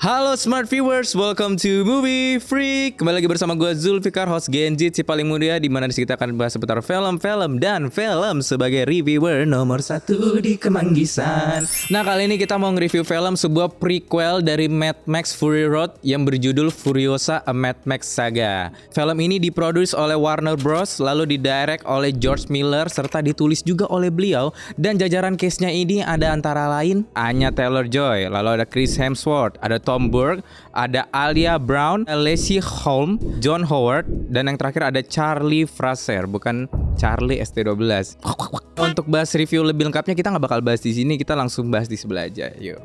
Halo Smart Viewers, welcome to Movie Freak. Kembali lagi bersama gue Zulfikar, host Genji, si paling muda, di mana kita akan bahas seputar film-film dan film sebagai reviewer nomor 1 di Kemanggisan. Nah, kali ini kita mau nge-review film sebuah prequel dari Mad Max Fury Road yang berjudul Furiosa: A Mad Max Saga. Film ini diproduksi oleh Warner Bros, lalu didirect oleh George Miller serta ditulis juga oleh beliau, dan jajaran cast-nya ini ada antara lain Anya Taylor-Joy, lalu ada Chris Hemsworth, ada Tom Burke, ada Alia Brown, Lacey Holmes, John Howard, dan yang terakhir ada Charlie Fraser, bukan Charlie ST12. Untuk bahas review lebih lengkapnya kita nggak bakal bahas di sini, kita langsung bahas di sebelah aja. Yuk.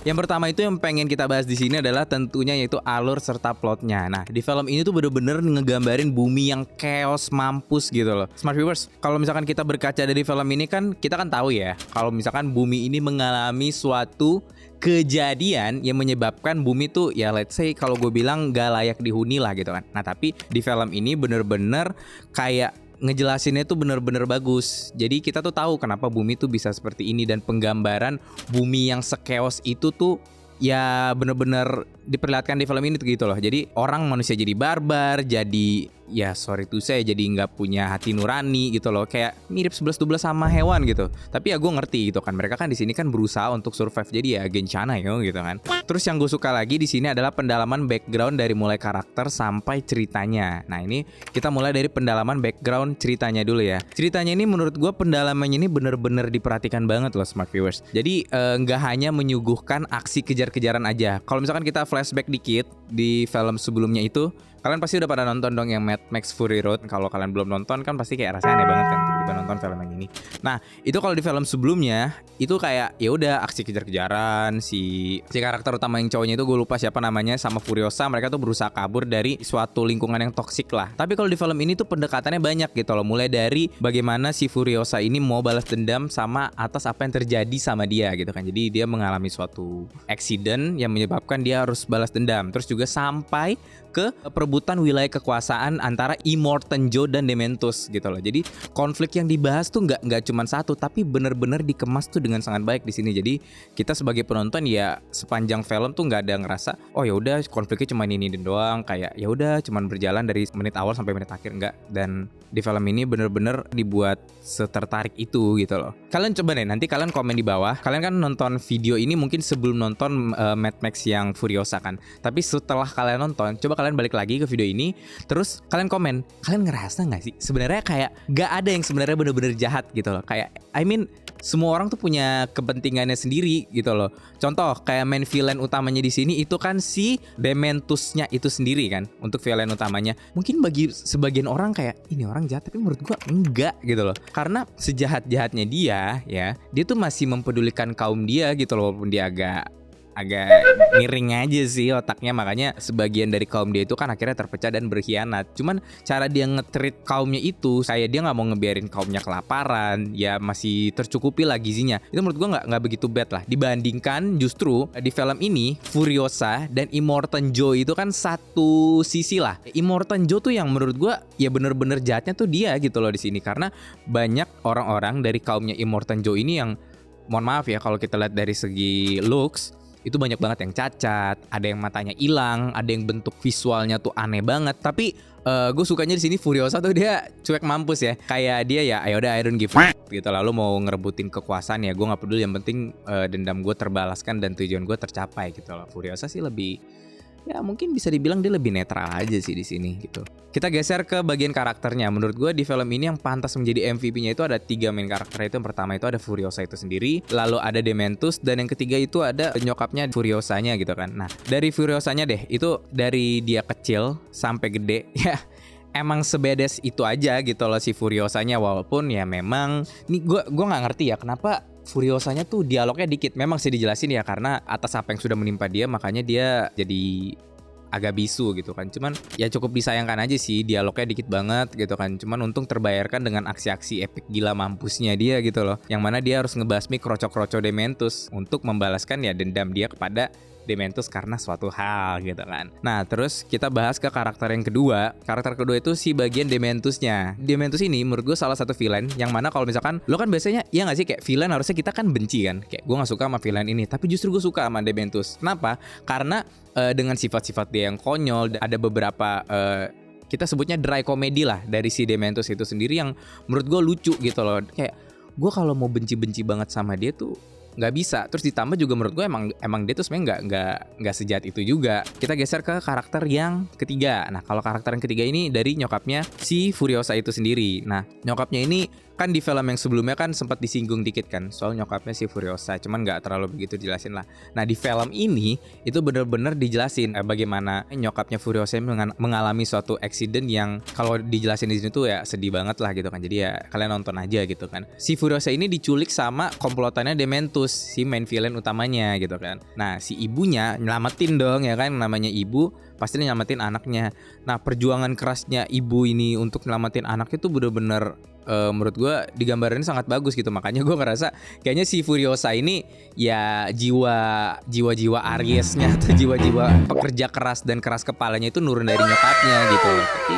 Yang pertama itu yang pengen kita bahas di sini adalah tentunya yaitu alur serta plotnya. Nah, di film ini tuh bener-bener ngegambarin bumi yang chaos mampus gitu loh. Smart Viewers, kalau misalkan kita berkaca dari film ini kan kita kan tahu ya, kalau misalkan bumi ini mengalami suatu kejadian yang menyebabkan bumi tuh ya let's say kalau gue bilang gak layak dihuni lah gitu kan. Nah, tapi di film ini bener-bener kayak ngejelasinnya tuh bener-bener bagus. Jadi kita tuh tahu kenapa bumi tuh bisa seperti ini, dan penggambaran bumi yang sekeos itu tuh ya bener-bener diperlihatkan di film ini tuh gitu loh. Jadi orang manusia jadi barbar, jadi ya sorry tuh saya jadi nggak punya hati nurani gitu loh, kayak mirip 11-12 sama hewan gitu. Tapi ya gue ngerti gitu kan, mereka kan di sini kan berusaha untuk survive, jadi ya gencana yo gitu kan. Terus yang gue suka lagi di sini adalah pendalaman background dari mulai karakter sampai ceritanya. Nah, ini kita mulai dari pendalaman background ceritanya dulu ya. Ceritanya ini menurut gue pendalamannya ini bener-bener diperhatikan banget loh Smart Viewers. Jadi nggak hanya menyuguhkan aksi kejar-kejaran aja. Kalau misalkan kita flashback dikit di film sebelumnya itu, kalian pasti udah pada nonton dong yang Mad Max Fury Road. Kalau kalian belum nonton kan pasti kayak rasanya aneh banget kan tiba-tiba nonton film yang ini. Nah, itu kalau di film sebelumnya itu kayak ya udah aksi kejar-kejaran, si karakter utama yang cowoknya itu gue lupa siapa namanya, sama Furiosa, mereka tuh berusaha kabur dari suatu lingkungan yang toksik lah. Tapi kalau di film ini tuh pendekatannya banyak gitu loh. Mulai dari bagaimana si Furiosa ini mau balas dendam sama atas apa yang terjadi sama dia gitu kan. Jadi dia mengalami suatu accident yang menyebabkan dia harus balas dendam. Terus juga sampai ke perebutan wilayah kekuasaan antara Immortan Joe dan Dementus gitu loh. Jadi konflik yang dibahas tuh nggak cuma satu, tapi bener-bener dikemas tuh dengan sangat baik di sini. Jadi kita sebagai penonton ya sepanjang film tuh nggak ada ngerasa oh ya udah konfliknya cuma ini doang, kayak ya udah cuman berjalan dari menit awal sampai menit akhir, enggak. Dan di film ini bener-bener dibuat setertarik itu gitu loh. Kalian coba deh nanti kalian komen di bawah. Kalian kan nonton video ini mungkin sebelum nonton Mad Max yang Furiosa kan. Tapi setelah kalian nonton, coba kalian balik lagi ke video ini, terus kalian komen, kalian ngerasa nggak sih sebenarnya kayak gak ada yang sebenarnya bener-bener jahat gitu loh. Kayak semua orang tuh punya kepentingannya sendiri gitu loh. Contoh kayak main villain utamanya di sini itu kan si Dementusnya itu sendiri kan untuk villain utamanya. Mungkin bagi sebagian orang kayak ini orang jahat, tapi menurut gua enggak gitu loh. Karena sejahat-jahatnya dia tuh masih mempedulikan kaum dia gitu loh, walaupun dia agak miring aja sih otaknya. Makanya sebagian dari kaum dia itu kan akhirnya terpecah dan berkhianat. Cuman cara dia nge-treat kaumnya itu kayak dia gak mau ngebiarin kaumnya kelaparan, ya masih tercukupi lah gizinya. Itu menurut gue gak begitu bad lah. Dibandingkan justru di film ini Furiosa dan Immortan Joe itu kan satu sisi lah. Immortan Joe tuh yang menurut gue ya bener-bener jahatnya tuh dia gitu loh di sini. Karena banyak orang-orang dari kaumnya Immortan Joe ini yang mohon maaf ya kalau kita lihat dari segi looks itu banyak banget yang cacat, ada yang matanya hilang, ada yang bentuk visualnya tuh aneh banget. Tapi gue sukanya di sini Furiosa tuh dia cuek mampus ya. Kayak dia ya ayo udah I don't give a gitu. Lalu mau ngerebutin kekuasaan ya gue nggak peduli, yang penting dendam gue terbalaskan dan tujuan gue tercapai gitu loh. Furiosa sih lebih ya mungkin bisa dibilang dia lebih netral aja sih di sini gitu. Kita geser ke bagian karakternya. Menurut gue di film ini yang pantas menjadi MVP-nya itu ada 3 main karakter. Itu yang pertama itu ada Furiosa itu sendiri, lalu ada Dementus, dan yang ketiga itu ada nyokapnya Furiosanya gitu kan. Nah, dari Furiosanya deh, itu dari dia kecil sampai gede ya emang sebedes itu aja gitu loh si Furiosanya. Walaupun ya memang nih gue nggak ngerti ya kenapa Furiosanya tuh dialognya dikit. Memang sih dijelasin ya karena atas apa yang sudah menimpa dia makanya dia jadi agak bisu gitu kan. Cuman ya cukup disayangkan aja sih, dialognya dikit banget gitu kan. Cuman untung terbayarkan dengan aksi-aksi epic gila mampusnya dia gitu loh, yang mana dia harus ngebasmi kroco-kroco Dementus untuk membalaskan ya dendam dia kepada Dementus karena suatu hal gitu kan. Nah terus kita bahas ke karakter yang kedua. Karakter kedua itu si bagian Dementusnya. Dementus ini menurut gue salah satu villain yang mana kalau misalkan lo kan biasanya ya nggak sih, kayak villain harusnya kita kan benci kan, kayak gue nggak suka sama villain ini, tapi justru gue suka sama Dementus. Kenapa? Karena dengan sifat-sifat dia yang konyol, ada beberapa kita sebutnya dry comedy lah dari si Dementus itu sendiri yang menurut gue lucu gitu loh. Kayak gue kalau mau benci-benci banget sama dia tuh nggak bisa. Terus ditambah juga menurut gue emang dia tuh sebenarnya nggak sejahat itu juga. Kita geser ke karakter yang ketiga. Nah kalau karakter yang ketiga ini dari nyokapnya si Furiosa itu sendiri. Nah nyokapnya ini kan di film yang sebelumnya kan sempat disinggung dikit kan soal nyokapnya si Furiosa, cuman nggak terlalu begitu dijelasin lah. Nah di film ini itu bener-bener dijelasin bagaimana nyokapnya Furiosa mengalami suatu accident yang kalau dijelasin di sini tuh ya sedih banget lah gitu kan. Jadi ya kalian nonton aja gitu kan. Si Furiosa ini diculik sama komplotannya Dementus, si main villain utamanya gitu kan. Nah si ibunya nyelamatin dong ya kan, namanya ibu pasti nyelamatin anaknya. Nah perjuangan kerasnya ibu ini untuk nyelamatin anaknya tuh bener-bener menurut gue digambarin sangat bagus gitu. Makanya gue ngerasa kayaknya si Furiosa ini ya jiwa-jiwa Ariesnya atau jiwa-jiwa pekerja keras dan keras kepalanya itu nurun dari nyokapnya gitu. Tapi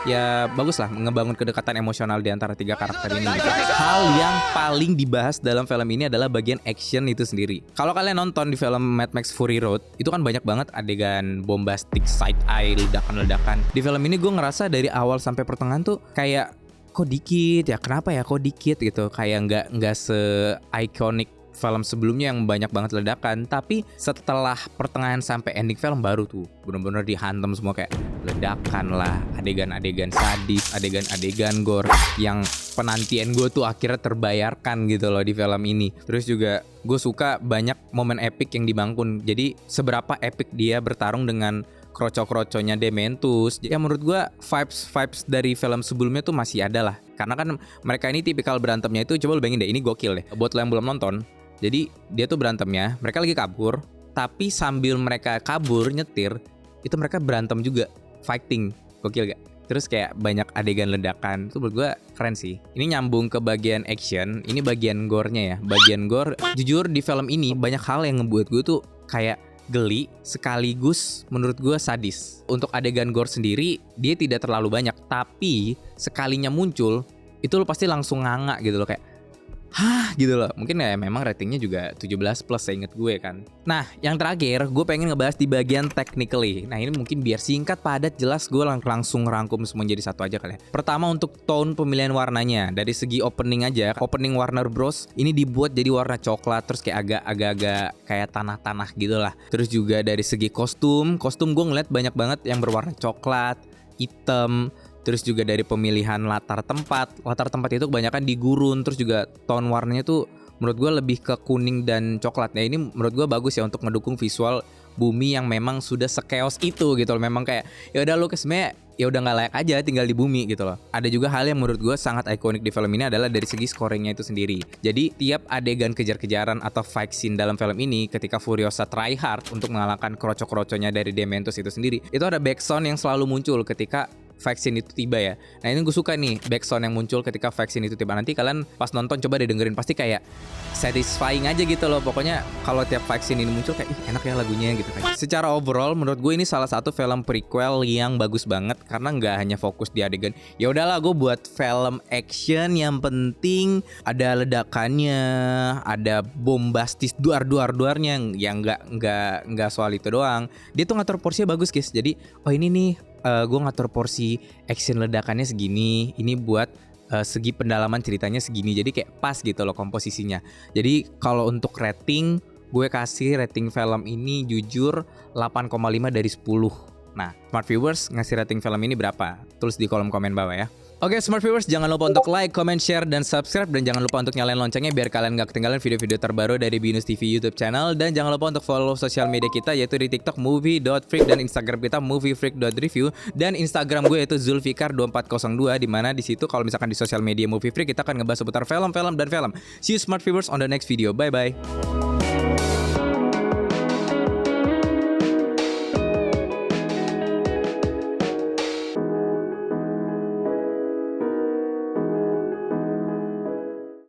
ya bagus lah ngebangun kedekatan emosional di antara tiga karakter ini gitu. Hal yang paling dibahas dalam film ini adalah bagian action itu sendiri. Kalau kalian nonton di film Mad Max Fury Road, itu kan banyak banget adegan bombastic side eye, ledakan-ledakan. Di film ini gue ngerasa dari awal sampai pertengahan tuh kayak kok dikit ya, kenapa ya kok dikit gitu, kayak nggak se-iconic film sebelumnya yang banyak banget ledakan. Tapi setelah pertengahan sampai ending film baru tuh bener-bener dihantam semua, kayak ledakan lah, adegan-adegan sadis, adegan-adegan gore yang penantian gue tuh akhirnya terbayarkan gitu loh di film ini. Terus juga gue suka banyak momen epic yang dibangun. Jadi seberapa epic dia bertarung dengan kroco-kroconya Dementus. Ya menurut gue vibes dari film sebelumnya tuh masih ada lah. Karena kan mereka ini tipikal berantemnya itu, coba lu bayangin deh, ini gokil deh buat lo yang belum nonton. Jadi dia tuh berantemnya, mereka lagi kabur, tapi sambil mereka kabur nyetir, itu mereka berantem juga, fighting. Gokil gak? Terus kayak banyak adegan ledakan. Itu menurut gue keren sih. Ini nyambung ke bagian action, ini bagian gore-nya ya. Bagian gore, jujur di film ini banyak hal yang ngebuat gue tuh kayak geli sekaligus menurut gue sadis. Untuk adegan gore sendiri dia tidak terlalu banyak, tapi sekalinya muncul itu lo pasti langsung nganga gitu loh, kayak hah gitu loh. Mungkin ya memang ratingnya juga 17+ seinget gue kan. Nah yang terakhir gue pengen ngebahas di bagian technically. Nah ini mungkin biar singkat, padat, jelas, gue langsung rangkum semua jadi satu aja kali ya. Pertama untuk tone pemilihan warnanya. Dari segi opening aja, opening Warner Bros ini dibuat jadi warna coklat, terus kayak agak-agak kayak tanah-tanah gitu lah. Terus juga dari segi kostum gue ngeliat banyak banget yang berwarna coklat, hitam. Terus juga dari pemilihan latar tempat itu kebanyakan di gurun. Terus juga tone warnanya tuh menurut gue lebih ke kuning dan coklat. Nah ini menurut gue bagus ya untuk ngedukung visual bumi yang memang sudah sekeos itu gitu loh. Memang kayak ya udah lu sebenarnya ya udah nggak layak aja tinggal di bumi gitu loh. Ada juga hal yang menurut gue sangat ikonik di film ini adalah dari segi scoringnya itu sendiri. Jadi tiap adegan kejar-kejaran atau fight scene dalam film ini, ketika Furiosa try hard untuk mengalahkan kroco-kroconya dari Dementus itu sendiri, itu ada backsound yang selalu muncul ketika fight scene itu tiba ya. Nah ini gue suka nih backsound yang muncul ketika fight scene itu tiba. Nanti kalian pas nonton coba deh dengerin, pasti kayak satisfying aja gitu loh. Pokoknya kalau tiap fight scene ini muncul kayak enak ya lagunya gitu kan. Secara overall menurut gue ini salah satu film prequel yang bagus banget, karena nggak hanya fokus di adegan ya udahlah gue buat film action yang penting ada ledakannya, ada bombastis duarnya yang nggak soal itu doang. Dia tuh ngatur porsinya bagus guys. Jadi oh ini nih gue ngatur porsi action ledakannya segini, ini buat segi pendalaman ceritanya segini, jadi kayak pas gitu loh komposisinya. Jadi kalau untuk rating, gue kasih rating film ini jujur 8,5 dari 10. Nah, Smart Viewers ngasih rating film ini berapa? Tulis di kolom komen bawah ya. Oke, Smart Viewers, jangan lupa untuk like, comment, share, dan subscribe. Dan jangan lupa untuk nyalain loncengnya biar kalian gak ketinggalan video-video terbaru dari Binus TV YouTube channel. Dan jangan lupa untuk follow sosial media kita, yaitu di TikTok movie.freak, dan Instagram kita moviefreak.review, dan Instagram gue yaitu zulfikar2402, dimana disitu kalau misalkan di sosial media Movie Freak kita akan ngebahas seputar film-film dan film. See you Smart Viewers on the next video. Bye-bye.